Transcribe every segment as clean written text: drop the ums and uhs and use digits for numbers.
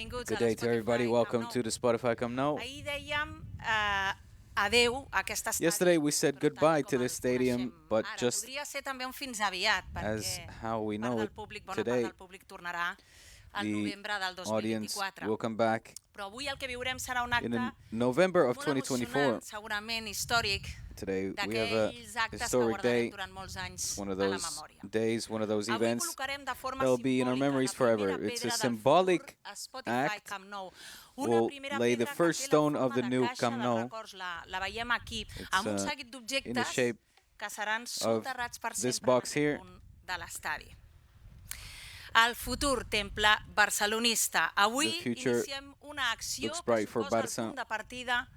Benvinguts Good a la day to everybody. Spotify Welcome Camp to Nou. the Spotify Camp Nou. Ahir dèiem adeu a aquest estadi. Yesterday we said però tal goodbye com to el this stadium, coneixem but ara. just Podria ser també un fins aviat, as perquè how we know it bona part today, del públic tornarà al the novembre del audience 2024. will come back Però avui el que viurem serà un in acte November of molt 2024. emocionant, segurament històric, Today we have a d'aquells actes que historic guardarem day, durant molts anys one of a la those memòria. days, one of those Avui events col·locarem de forma that will be in our simbòlica memories la forever. primera It's a pedra del symbolic futur a Spotify act. Camp Nou. We'll primera lay the pedra first que té stone la of the forma new de caixa Camp de Nou. records. La veiem aquí, It's, amb un seguit in the d'objectes shape que seran of soterrats per this sempre box en here. aquest punt de l'estadi. El futur temple barcelonista. Avui The future iniciem una acció looks que bright for suposa el Barça. punt de partida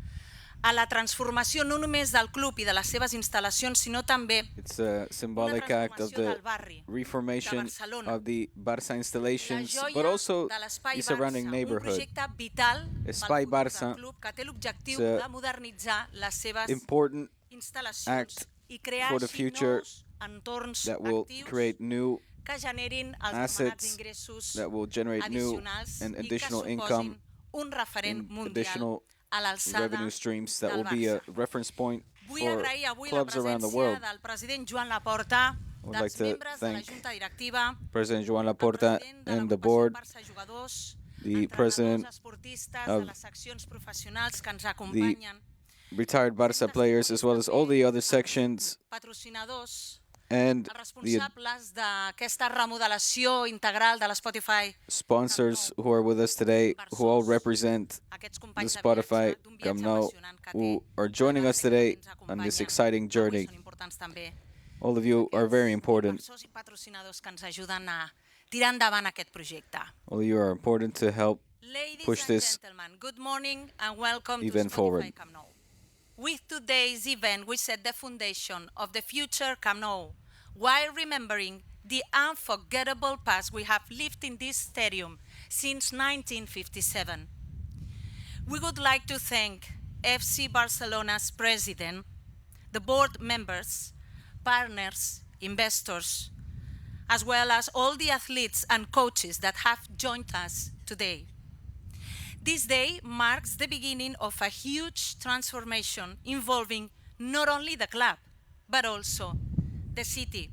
a la transformació no només del club i de les seves instal·lacions, sinó també It's a symbolic act of the reformation of the Barça installations, but also the surrounding neighborhood. Un projecte vital Espai pel futur Barça del club que té l'objectiu is de modernitzar les seves important instal·lacions act i crear for the així future nous entorns that will actius create new que generin els assets, anomenats ingressos that will generate new addicionals and i que additional suposin income un referent and mundial additional a l'alçada revenue streams that del will be a Barça. reference point Vull for agrair avui la clubs around the presència world. del president Joan Laporta, would dels like to membres de la thank Junta Directiva, President Joan el Laporta president de and the l'agrupació board, Barça Jugadors, the entrenadors, president esportistes of de les seccions professionals que ens acompanyen, retired Barça players, as well as all the other sections patrocinadors, and els the responsables d'aquesta remodelació integral de la Spotify sponsors who are with us today, who all represent aquests the companys de Spotify viatge d'un Camp viatge Nou, apassionant que té. who are joining us today on this exciting journey. Avui són importants també All of you are very important. inversors i patrocinadors que ens ajuden a tirar endavant aquest projecte. All of you are important to help Ladies push and this gentlemen, good morning and welcome to event Spotify forward. Camp Nou. With today's event, we set the foundation of the future Camp Nou, while remembering the unforgettable past we have lived in this stadium since 1957. We would like to thank FC Barcelona's president, the board members, partners, investors, as well as all the athletes and coaches that have joined us today. This day marks the beginning of a huge transformation involving not only the club, but also the city,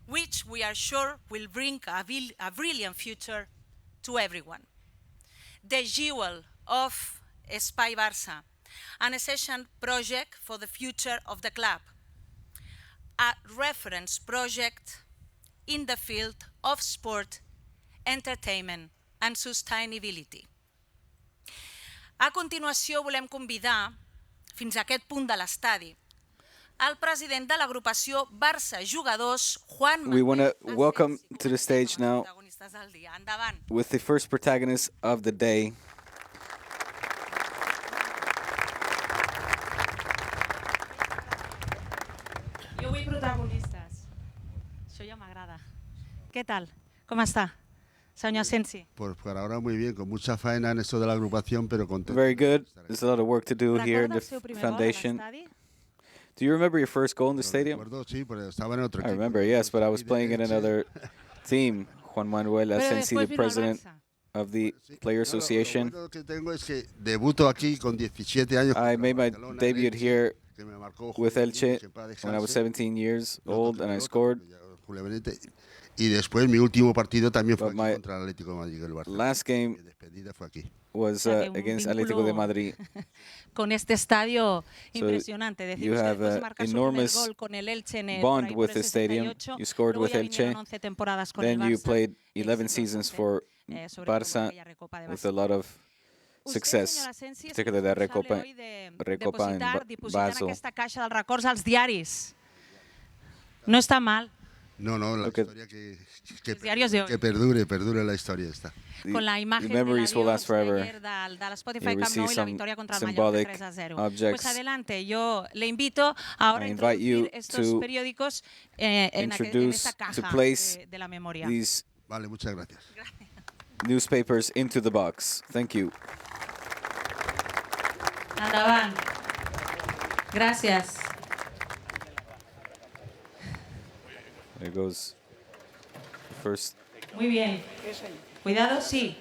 which we are sure will bring a brilliant future to everyone. The jewel of Espai Barça, an essential project for the future of the club, a reference project in the field of sport, entertainment and sustainability. A continuació volem convidar, fins a aquest punt de l'estadi, el president de l'agrupació Barça Jugadors, Juan Manuel. We want to welcome to the stage now with the first protagonist of the day. Jo vull protagonistes. Això ja m'agrada. Què tal? Com està, senyor Sensi? Pues por ahora muy bien, con mucha faena en esto de la agrupación, pero contento. Very good. There's a lot of work to do here in the foundation. Do you remember your first goal in the stadium? Sí, pero estaba en otro I equipo. remember, yes, but I was playing in another team. Juan Manuel Asensi, the president of the Player Association. Lo bueno que tengo es que debuto aquí con 17 años. I made my Barcelona, debut Elche, here que me marcó with Julio Elche Benítez, que en paz when I was descanse. 17 years old and I scored. Julio Benítez. Y después mi último partido también fue But aquí my contra el Atlético de Madrid, el Barça. last game Mi despedida fue aquí. was un against vínculo Atlético de Madrid. Con este estadio So impresionante. you Decimos que have después de an marcar su primer enormous gol con el Elche en el bond por ahí with por el the stadium. 68, You scored luego with ya vinieron Elche. 11 temporadas con Then el you Barça, played 11 seasons exitosamente, for sobre todo Barça aquella Recopa de with a lot of Usted, success, senyora Sensi, és particularly that responsable Recopa, hoy de Recopa in dipositar en Basel. aquesta caixa dels records als diaris. No està mal. No, la Look at- historia Los diarios de hoy. que perdure la historia esta. Con la imagen the memories will last forever. de la Spotify You Camp Nou receive y la some victoria contra el symbolic Mallorca 3-0. objects. Pues adelante, yo le invito ahora a I invite you introducir estos to periódicos en introduce, esta to caja place de la memoria. these Vale, muchas gracias. newspapers into the box. Thank you. Endavant. Gràcies. There goes the first. Muy bien. Cuidado, sí.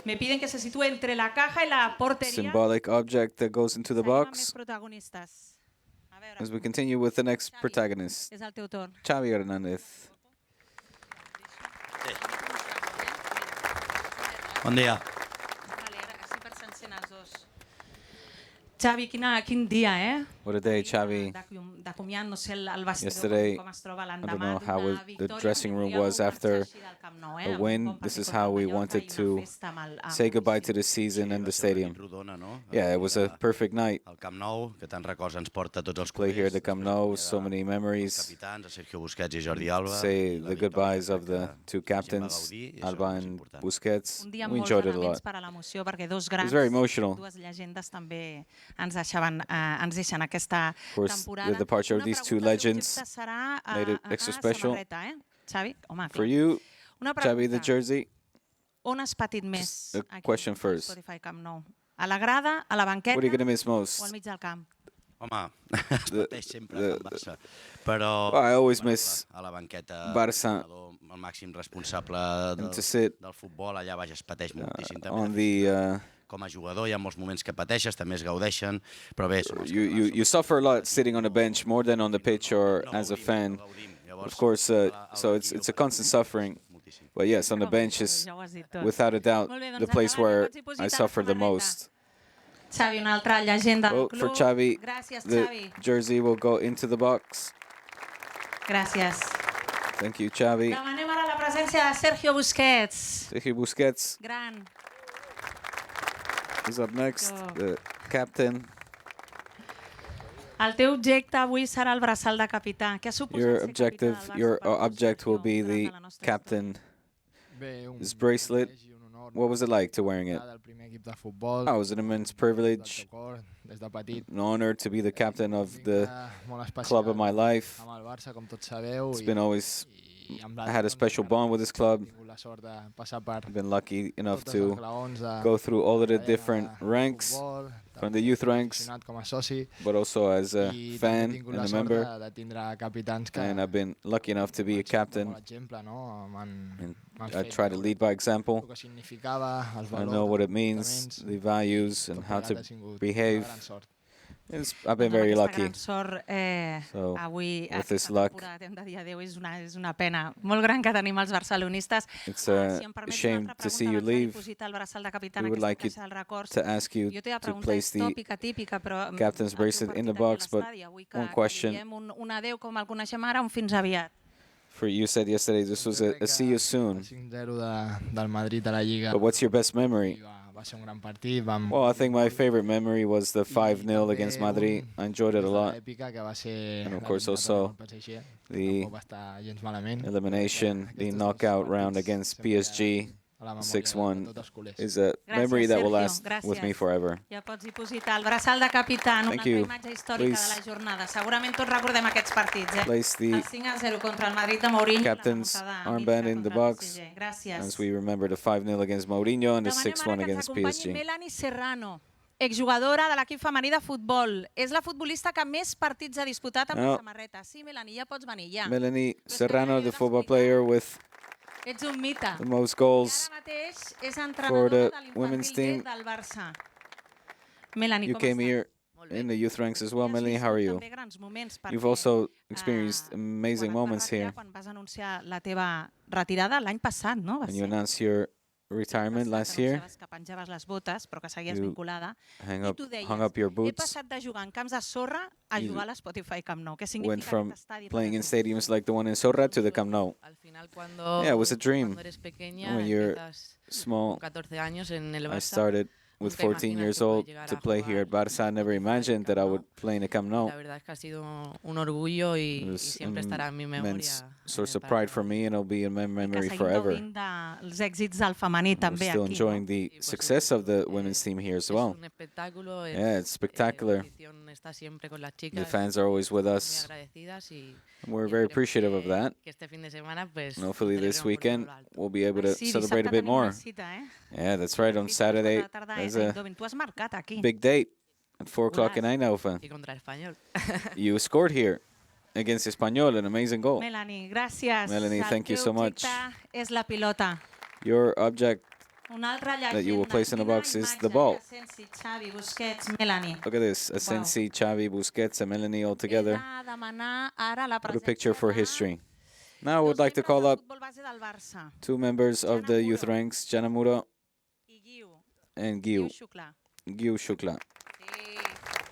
Me piden que se sitúe entre la caja y la portería. Symbolic object that goes into the box. As we continue with the next protagonist, És el teu torn. Xavi Hernández. Bon dia. Així per s'encén els dos. Xavi, quin dia, What a day, Xavi. D'acomiat, no sé, el vestidor Yesterday, com es troba I don't l'endemà know how d'una the victòria. dressing room was after a win. This is how we wanted to say goodbye to the season and the stadium. Yeah, it was a perfect night. Al Camp Nou, que tant records ens porta tots els Play here at the Camp Nou, so many memories. capitans, a Sergio Busquets i Jordi Alba. Say the goodbyes of the two captains, Alba and Busquets. Un dia We amb molts enjoyed it a elements lot. per a l'emoció, perquè dos It grans, was very emotional. dues llegendes també ens deixen aquesta Of course, temporada. the departure of Una these two pregunta, si legends objecte serà made it extra special. samarreta, Xavi? Home, For clar. you, Una Xavi, the pregunta. jersey. On has patit més? Just a aquí question al first. Spotify Camp Nou? A la grada, a la banqueta What are you going to miss o al most? mig del camp? Home, es pateix sempre el Barça. Però I always miss a la banqueta, Barça. el màxim responsable And to sit del futbol, allà baix es pateix moltíssim. També on the com a jugador hi ha molts moments que pateixes, també es gaudeixen, però bé, som els you suffer a lot sitting on the bench more than on the pitch or as a fan. Of course, so it's a constant suffering. But yes, on the bench is Ja ho has dit tot. without a doubt Molt bé, doncs the place endavant, where pots I dipositar la suffer the samarreta. most. Xavi, una altra llegenda del Well, club. for Xavi, Gràcies, the Xavi. jersey will go into the box. Gràcies. Thank you, Xavi. Demanem ara la presència de Sergio Busquets. Sergio Busquets Gran. is up next, Oh. the captain. El teu objecte avui serà el braçal de capità. Què ha suposat Your ser objective, capità del Barça your per tu, object will Sergio, be durant the la nostra captain. Bé, His bracelet. privilegi i un honor What was it like to wearing it? del primer equip de futbol. Oh, it was an immense del privilege, teu cor, des de petit. an honor to be the captain of Vinc the molt especial club of my life. amb el Barça, com tots sabeu. It's been always, i amb I had a l'Atlètic, special doncs, bond with this club. he tingut la sort de passar per I've been lucky enough tots els to graons de go through all of the cadena different de ranks, futbol, from tant the youth ranks, aficionat com a soci, but also as a i també fan he tingut and la a sort member. de tindre capitans que And I've been lucky enough to be a m'han captain, com a exemple, no? and M'han I fet try to veure lead by example. el que significava, els I valors, know what els it means, comportaments. the values, and Tot how plegat to ha sigut behave. una gran sort. I've been Doncs amb very aquesta lucky. gran sort, So, avui, with this aquesta luck, temporada, hem de dir adéu, és una pena molt gran que tenim els barcelonistes. It's Si a em permets shame una altra to see pregunta you abans de leave. dipositar el braçal de capità en We would aquesta like you caixa dels records. to ask you Jo t'he de to preguntar, place és the típica, però captain's el teu bracelet in the partit aquí a box, but l'estadi, avui one que question. diem un adéu com el coneixem ara, un fins aviat. For you said yesterday this was a see you soon. El 5-0 del Madrid a la Lliga But what's your best memory? va ser un gran partit. Vam Well, I think my favorite memory was the 5-0 against Madrid. I enjoyed it a lot. Èpica que va ser And of course also the tampoc va estar gens malament. elimination, the Aquests dos knockout round partits against sempre PSG, a la memòria de 6-1, tots els culers. is a Gràcies, memory that will Sergio. last with me Gràcies. forever. Ja pots dipositar el braçal de capità en una Thank altra you. imatge històrica Please. de la jornada. Segurament tots recordem aquests partits, Place the El 5-0 contra el Madrid de Mourinho, captain's la remuntada armband mítica in the contra el box, PSG. Gràcies. as we remember the 5-0 against Mourinho and the Demanem 6-1 ara que ens against acompanyi PSG. Melanie Serrano, exjugadora de l'equip femení de futbol. És la futbolista que més partits ha disputat amb No. la samarreta. Sí, Melanie, ja pots venir, ja. Melanie Però és que Serrano, m'he the football d'explicar. player with Ets un mite. the most I goals. ara mateix és for entrenadora the de women's l'infantil team. B del Barça. Melanie, You com came estàs? here Molt bé. in the youth ranks as well, I has Melanie. How are viscut you? també grans moments perquè, You've also experienced amazing quan et vas moments retirar, here. Quan vas anunciar la teva retirada l'any passat, no? Va When you ser? announced your retirement L'any last passat year, anunciaves que penjaves les botes, però que seguies you vinculada. hung I up, tu deies, hung up your he boots, passat de jugar en camps de sorra a You jugar a l'Spotify Camp Nou. Què went significa from aquest estadi per playing a in tu? stadiums like the one in Sorra to the Camp Nou. Al final, cuando, Yeah, it was a dream. cuando eres pequeña, When you're empiezas small, con 14 años en el I Barça. started with Nunca 14 imaginas years que puedes old llegar to a play jugar here at Barça. I never en el imagined that I Camp would play in the Camp Nou. La verdad es que ha sido un orgullo y It was siempre an estará en mi immense memoria. source of para pride toda for la me, vida. and it'll be in my I que memory seguim forever. gaudint dels èxits del femení We're també still aquí. enjoying No? the Sí, por success of the supuesto. women's team here as Es well. un espectáculo. Yeah, it's spectacular. La afición está siempre con las The chicas. fans are always with muy us. agradecidas y And we're y very esperemos appreciative of that. que este fin de semana, pues, And hopefully lo this celebremos por weekend todo lo alto. we'll be able Ai, to sí, celebrate a bit tenim more. una cita, Yeah, that's right. On Saturday, there's a Tu has marcat aquí. big date at 4 o'clock in Eindhoven. Y contra el Español. You scored here against Espanyol, an amazing goal. Melanie, gràcies. Melanie, El thank you teu so much. objecte és la pilota. Your object that you will place in the box is the ball. Look at this, Asensi, Xavi, Busquets, and Melanie all together. What a picture for history. Now I would like to call up two members of the youth ranks, Jana Muro and Guiu Xuclà.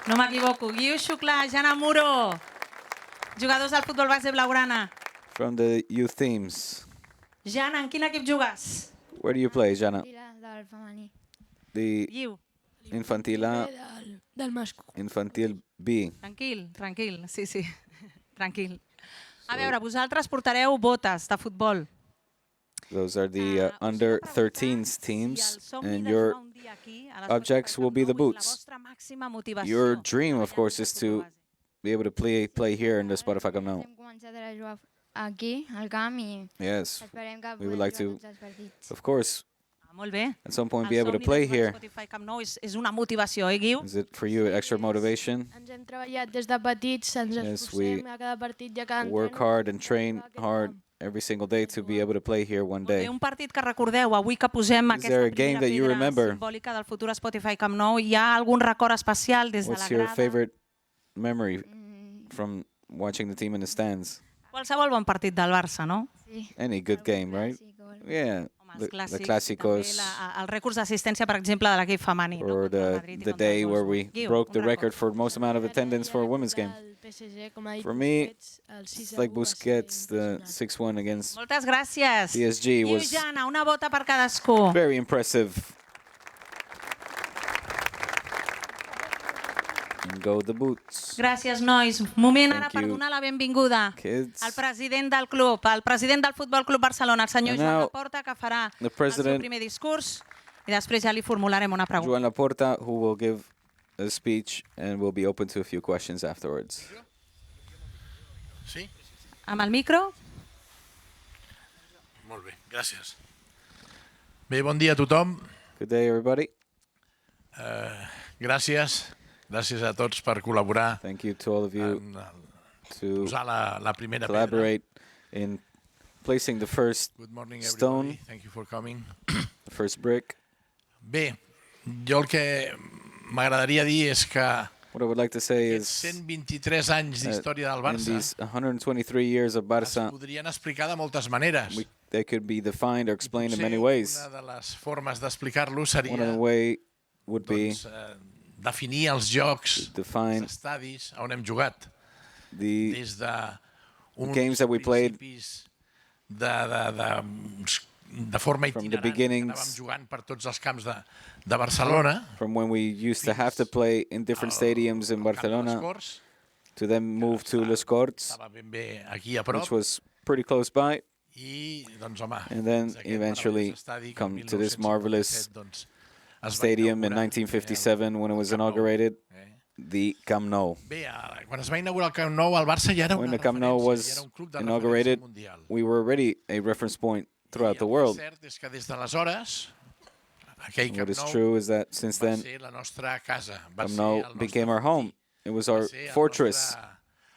No m'equivoco. Guiu Xuclà, Jana Muro, jugadors del futbol base blaugrana. From the youth teams. Jana, en quin equip jugues? Where do you play, Jana? Del femení. The Guiu. Infantil A, Del masculí. Infantil B. Tranquil, sí. Tranquil. A veure, vosaltres portareu botes de futbol. Those are the under 13s teams, and your objects will be the boots. Your dream, of course, is to be able to play here in the Spotify Camp Nou. Hem començat a jugar aquí, al camp, i Yes, esperem que we would puguem like jugar to, tots els partits. of course, Molt bé. at some point be able to play here. Spotify Camp Nou és una motivació, Guiu? Is it for you extra motivation? Ens hem treballat des de petits, ens Yes, we esforcem a cada partit i a cada Work entreno. hard and train hard every single day to be able to play here one day. Un partit que recordeu, avui que posem Is aquesta there a game primera that you pedra remember? simbòlica del futur Spotify Camp Nou, hi ha algun record especial des de la What's your grada? favorite memory from watching the team in the stands? Qualsevol bon partit del Barça, no? Sí. Any good game, right? Yeah, Home, the els clàssicos, també els rècords d'assistència, per exemple, de l'equip femení. No? or Contra el the Madrid i the contra el day where we Dortmund. Guiu, broke un the record. record for most amount of attendance for a women's game. For me, it's like Busquets, the 6-1 against Moltes gràcies. PSG Guiu, was Jana, una bota per cadascú. very impressive. And go the boots. Gràcies, nois. Moment ara Thank per you, donar la benvinguda kids. al president del club, al president del Futbol Club Barcelona, el senyor And Joan now, Laporta, que farà the el seu president, primer discurs i després ja li formularem una pregunta. Joan Laporta, who will give a speech and will be open to a few questions afterwards. Sí? Amb el micro? Molt bé, gràcies. Bé, bon dia a tothom. Good day, everybody. Gràcies a tots per col·laborar Thank you to all of you en to posar la primera pedra. collaborate in placing the first Good morning, stone, everybody. Thank you for coming. the first brick. Bé, jo el que m'agradaria dir és que What I would like to say aquests is 123 anys d'història del in Barça these 123 years of es Barça, podrien explicar de moltes maneres. they could be defined or explained in Potser many ways. una de les formes d'explicar-lo One seria of the way would be doncs, definir els jocs, define els estadis on hem jugat. the Des de uns games that we played principis de forma from the itinerant, que beginnings, anàvem jugant per tots els camps de Barcelona, from when we used to have to play in different stadiums in al camp de les Barcelona Corts, to then move to Les Corts, estava ben bé aquí a prop, which was pretty close by, i doncs home, and then és aquest eventually meravellós estadi que come el to this 1957, marvelous doncs, es va stadium in inaugurar, 1957 when it was Camp Nou. inaugurated, the Camp Nou. Bé, quan es va inaugurar el Camp Nou, el Barça ja era When una the Camp Nou referència, ja was era un club de inaugurated, referència mundial. we were already a reference point throughout I the el world. que és cert és que des d'aleshores, aquell What Camp is Nou true is that since va then, ser la nostra casa, va Camp ser Nou el nostre became our home. It was our va ser fortress.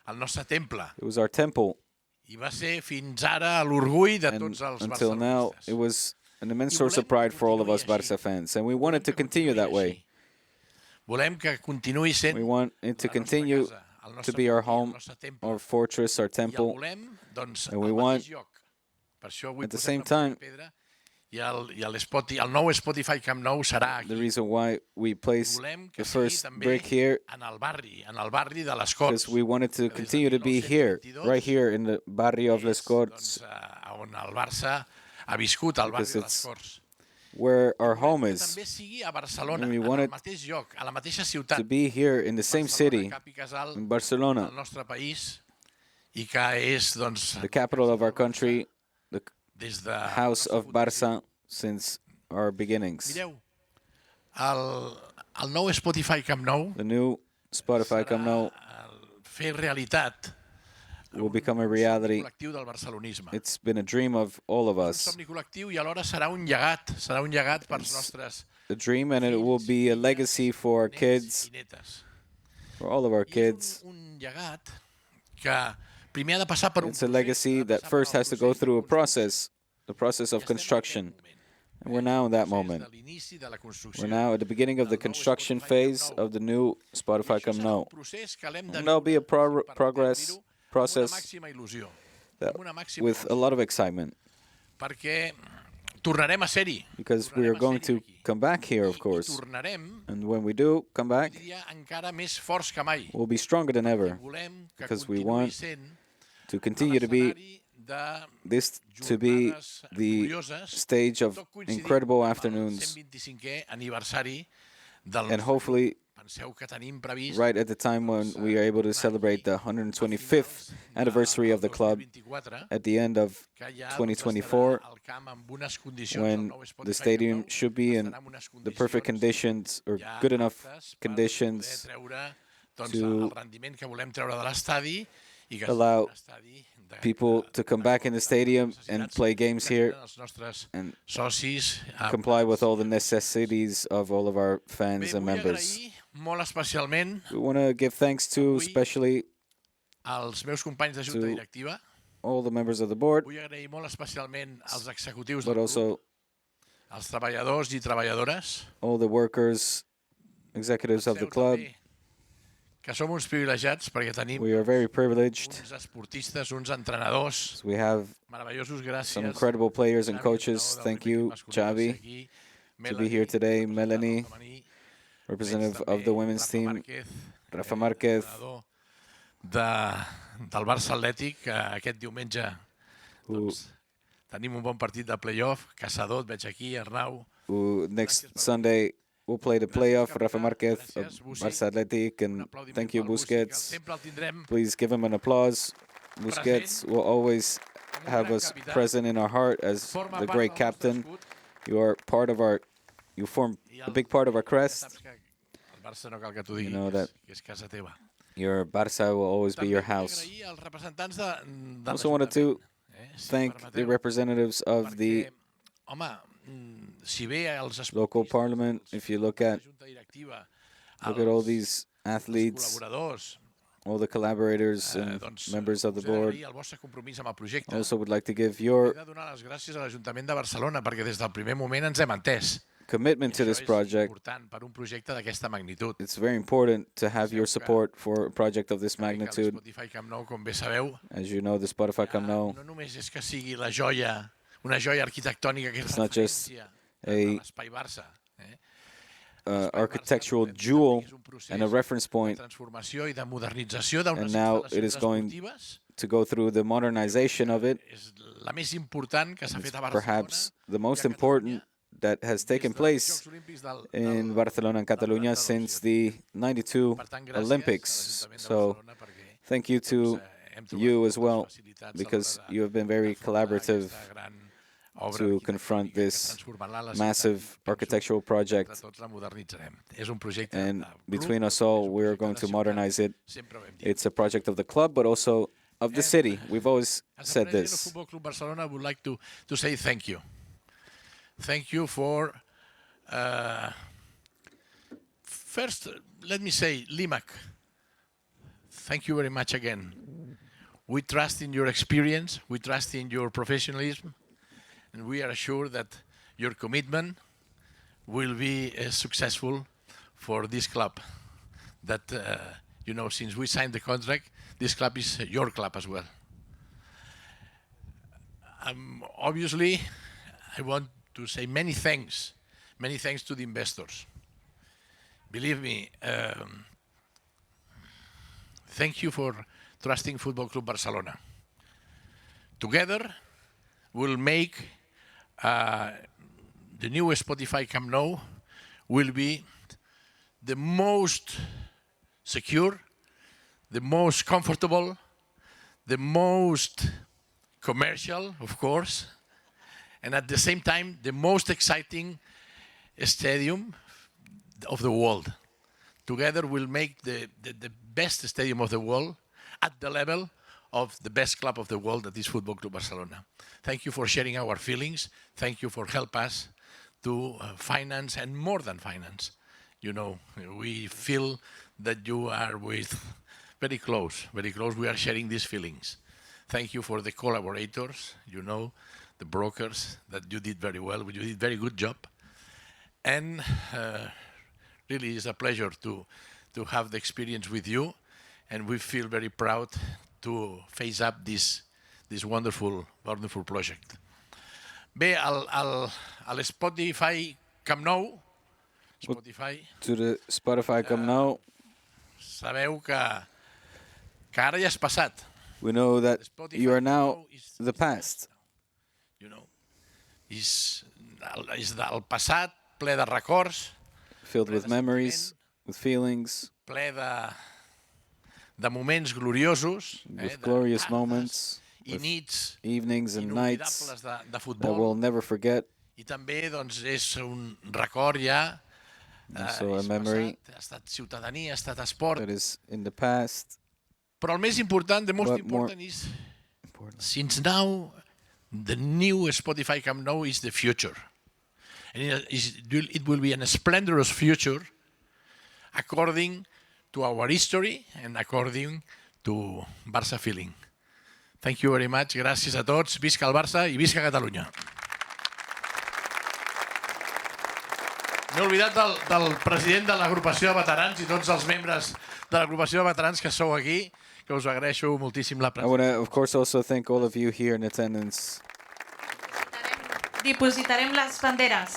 el nostre temple. It was our temple. I va ser fins ara l'orgull de And tots els until now, barcelonistes. it was an immense source of pride for all of us Barça fans. And we want it to continue that way. Volem que continuï sent We want it to la nostra continue casa, el to nostre be our fortí, el home, nostre temple. our fortress, our I el temple. volem, doncs, And we al want, mateix lloc. Per això avui at the posem same la primera time, pedra i el nou Spotify Camp Nou serà aquí. the reason why we place Volem que the sigui first també brick here en el barri de les Corts. because we wanted to que des de continue to be here, 1922 right here in the barrio of Les és, Corts, doncs, on el Barça ha viscut, al barri Because de les it's Corts. where our home Que is, també sigui a Barcelona, And we en want el it mateix lloc, a la mateixa ciutat. to be here in the same city, Cap i casal in Barcelona, del nostre país, i que és, doncs, the capital of our country, the des de... house of Barça since our beginnings. Mireu, el nou Spotify Camp Nou The new Spotify Camp Nou fer realitat will become a reality. col·lectiu del barcelonisme. It's been a dream of all of Un us, somni col·lectiu i alhora serà un llegat pels nostres a dream, and it will be a legacy for our nets kids, i netes. for all of our I és kids. un llegat que primer ha de passar per un It's a legacy that first has to go through a process, the process of construction. And we're now in that moment. We're now at the beginning of the construction phase of the new Spotify Camp Nou. And there'll be a process with a lot of excitement. Because we are going to come back here, of course. And when we do come back, we'll be stronger than ever. Because we want to continue to be the stage of incredible afternoons. And hopefully, right at the time when we are able to celebrate the 125th anniversary of the club at the end of 2024, when the stadium should be in the perfect conditions or good enough conditions to allow people to come back in the stadium and play games here and comply with all the necessities of all of our fans and members. We want to give thanks to especially to all the members of the board, but also all the workers, executives of the club. We are very privileged. We have some incredible players and coaches. Thank you, Xavi, to be here today. Melanie, representative of the women's team. Rafa Márquez, del Barça Atlètic, aquest diumenge tenim un bon partit de play-off. Caçador, et veig aquí, Arnau. Next Sunday, we'll play the playoff. Rafa Márquez of Barça Athletic, and thank you, Busquets. Please give him an applause. Busquets will always have us present in our heart as the great captain. You are part of our, you form a big part of our crest. You know that your Barça will always be your house. I also wanted to thank the representatives of the local parliament. If you look at all these athletes, all the collaborators and members of the board, I also would like to give your commitment to this project. It's very important to have your support for a project of this magnitude. As you know, the Spotify Camp Nou, it's not just a architectural jewel and a reference point, and now it is going to go through the modernization of it. It's perhaps the most important that has taken place in Barcelona and Catalunya since the '92 Olympics. So thank you to you as well, because you have been very collaborative to confront this massive architectural project. And between us all, we're going to modernize it. It's a project of the club, but also of the city. We've always said this. Football Club Barcelona would like to say thank you. Thank you for, first, let me say, Limac, thank you very much again. We trust in your experience, we trust in your professionalism, and we are sure that your commitment will be successful for this club. That, since we signed the contract, this club is your club as well. Obviously, I want to say many thanks to the investors. Believe me, thank you for trusting Football Club Barcelona. Together, we'll make the new Spotify Camp Nou will be the most secure, the most comfortable, the most commercial, of course, and at the same time, the most exciting stadium of the world. Together, we'll make the best stadium of the world at the level of the best club of the world, that is Football Club Barcelona. Thank you for sharing our feelings. Thank you for help us to finance, and more than finance. We feel that you are very close. We are sharing these feelings. Thank you for the collaborators, the brokers, that you did very well. You did very good job. And really it's a pleasure to have the experience with you. And we feel very proud to face up this wonderful project. Bé, al Spotify Camp Nou, To the Spotify Camp Nou, sabeu que ara ja és passat. we know that Spotify you are Camp now Nou the past. You know, és del passat, ple de records, Filled with memories, with feelings, ple de moments gloriosos, with glorious tardes moments, i with nits evenings and nights inolvidables de that futbol. we'll never forget. I també doncs, és un record ja, Also a és memory passat, ha estat ciutadania, ha estat esport, that is in the past. però el més important, the most But more important is, since now, the new Spotify Camp Nou is the future. And it will be a splendorous future according to our history and according to Barça feeling. Thank you very much. Gràcies a tots. Visca el Barça i visca Catalunya. M'he oblidat del president de l'agrupació de veterans i tots els membres de l'agrupació de veterans que sou aquí, que us agraeixo moltíssim la I want presència. to, of course, also thank all of you here in attendance. Dipositarem les banderes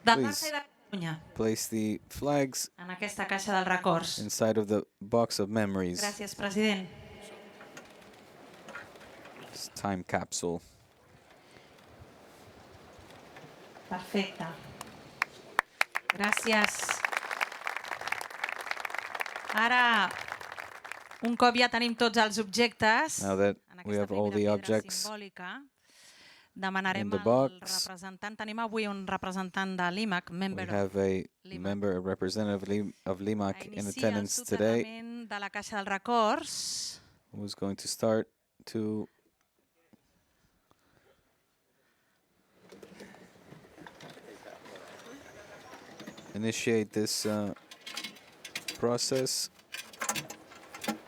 de Please. Barça i de Catalunya Place the flags en aquesta caixa dels records. inside of the box of memories. Gràcies, president. This time capsule. Perfecte. Gràcies. Ara, un cop ja tenim tots els objectes, Now that en we aquesta have all primera the pedra objects simbòlica, demanarem in the al box, representant, tenim avui un representant de l'IMAC, we member have a Limac. member, a representative of a Limac in iniciar el attendance today soterrament de la caixa dels records. who's going to start to initiate this process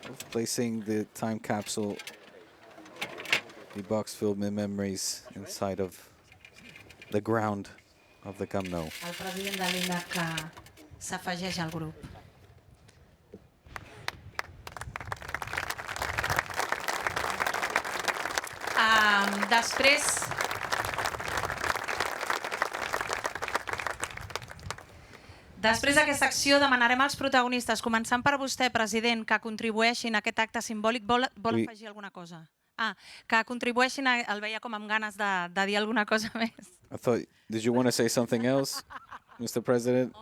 of placing the time capsule, the box filled with memories, inside of the ground of the Camp Nou. El president de l'IMAC que s'afegeix al grup. Després, d'aquesta acció demanarem als protagonistes, començant per vostè, president, que contribueixin a aquest acte simbòlic. Vol afegir alguna cosa? Que contribueixin, el veia com amb ganes de dir alguna cosa més. I thought, did you want to say something else, Mr. President?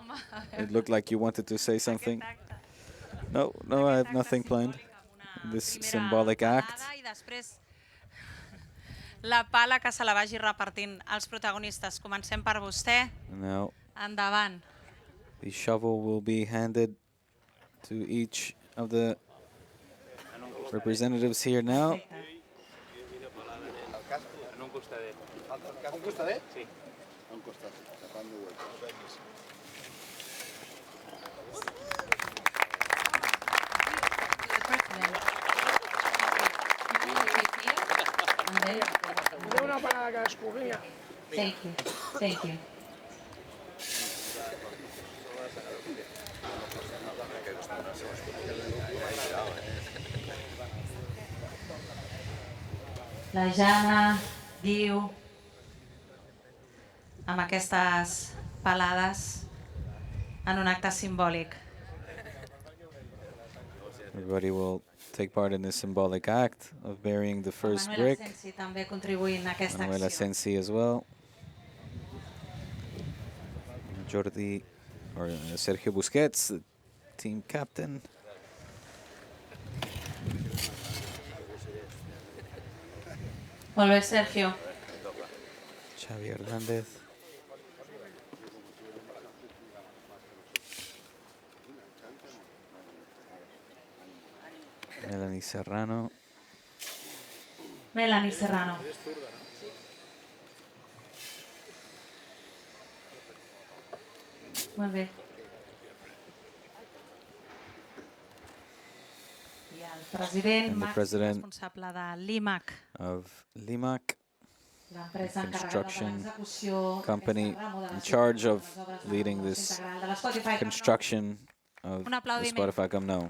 It looked like you wanted to say something. No, I have nothing planned. This symbolic act. I després la pala que se la vagi repartint als protagonistes. Comencem per vostè. Now, Endavant. the shovel will be handed to each of the representatives here now. Una para cadascú, vinga. Thank you. Thank you. La Jana diu, amb aquestes palades, en un acte simbòlic. Everybody will take part in this symbolic act of burying the first Manuel brick. Asensi també contribuint a aquesta Manuel acció. Asensi as well. Jordi, or Sergio Busquets, the team captain. Molt bé, Sergio. Xavi Hernández. Melanie Serrano. Melanie Serrano. Molt bé. I el president, And the màxim president responsable de l'IMAC. of Limac. construction company in charge of leading this construction of the Spotify Camp Nou.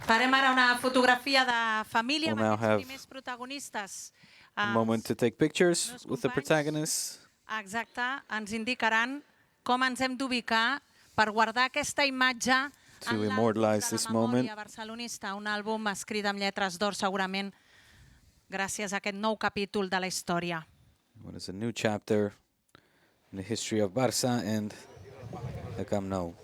Farem ara una fotografia de família We'll amb now aquests have primers protagonistes. a moment to take pictures with the protagonists. Exacte, ens indicaran com ens hem d'ubicar per guardar aquesta imatge To en immortalize l'àlbum this de la moment. memòria barcelonista, un àlbum escrit amb lletres d'or segurament gràcies a aquest nou capítol de la història. What is a new chapter in the history of Barça and the Camp Nou.